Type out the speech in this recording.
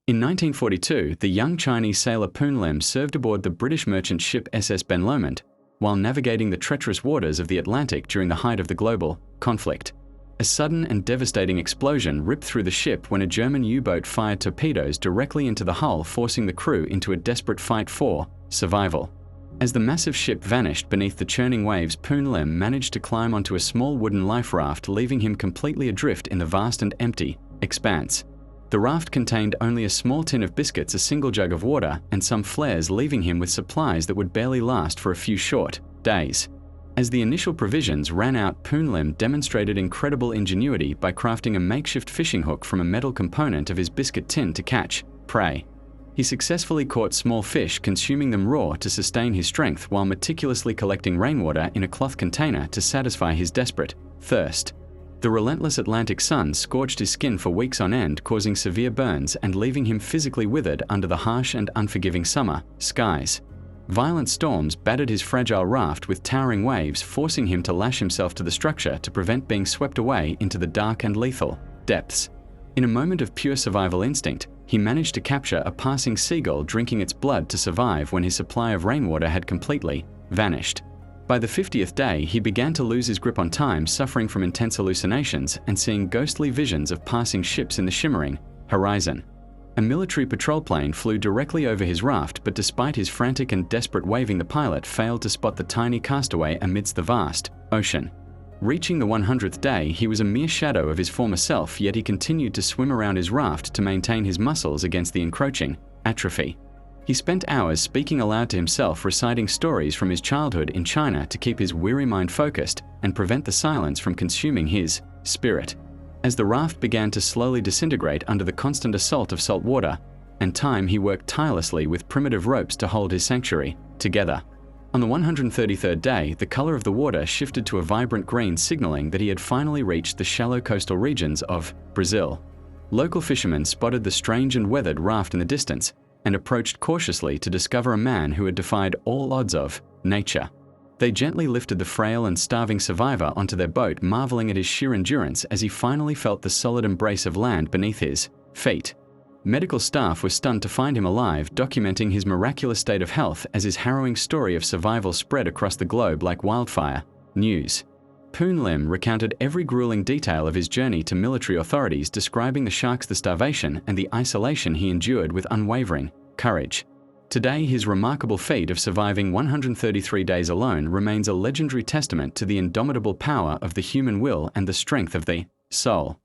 In 1942, the young Chinese sailor Poon Lim served aboard the British merchant ship SS Ben Lomond while navigating the treacherous waters of the Atlantic during the height of the global conflict. A sudden and devastating explosion ripped through the ship when a German U-boat fired torpedoes directly into the hull, forcing the crew into a desperate fight for survival. As the massive ship vanished beneath the churning waves, Poon Lim managed to climb onto a small wooden life raft, leaving him completely adrift in the vast and empty expanse. The raft contained only a small tin of biscuits, a single jug of water, and some flares, leaving him with supplies that would barely last for a few short days. As the initial provisions ran out, Poon Lim demonstrated incredible ingenuity by crafting a makeshift fishing hook from a metal component of his biscuit tin to catch prey. He successfully caught small fish, consuming them raw to sustain his strength while meticulously collecting rainwater in a cloth container to satisfy his desperate thirst. The relentless Atlantic sun scorched his skin for weeks on end, causing severe burns and leaving him physically withered under the harsh and unforgiving summer skies. Violent storms battered his fragile raft with towering waves, forcing him to lash himself to the structure to prevent being swept away into the dark and lethal depths. In a moment of pure survival instinct, he managed to capture a passing seagull, drinking its blood to survive when his supply of rainwater had completely vanished. By the 50th day, he began to lose his grip on time, suffering from intense hallucinations and seeing ghostly visions of passing ships in the shimmering horizon. A military patrol plane flew directly over his raft, but despite his frantic and desperate waving, the pilot failed to spot the tiny castaway amidst the vast ocean. Reaching the 100th day, he was a mere shadow of his former self, yet he continued to swim around his raft to maintain his muscles against the encroaching atrophy. He spent hours speaking aloud to himself, reciting stories from his childhood in China to keep his weary mind focused and prevent the silence from consuming his spirit. As the raft began to slowly disintegrate under the constant assault of salt water and time, he worked tirelessly with primitive ropes to hold his sanctuary together. On the 133rd day, the color of the water shifted to a vibrant green, signaling that he had finally reached the shallow coastal regions of Brazil. Local fishermen spotted the strange and weathered raft in the distance and approached cautiously to discover a man who had defied all odds of nature. They gently lifted the frail and starving survivor onto their boat, marveling at his sheer endurance as he finally felt the solid embrace of land beneath his feet. Medical staff were stunned to find him alive, documenting his miraculous state of health as his harrowing story of survival spread across the globe like wildfire news. Poon Lim recounted every grueling detail of his journey to military authorities, describing the sharks, the starvation, and the isolation he endured with unwavering courage. Today, his remarkable feat of surviving 133 days alone remains a legendary testament to the indomitable power of the human will and the strength of the soul.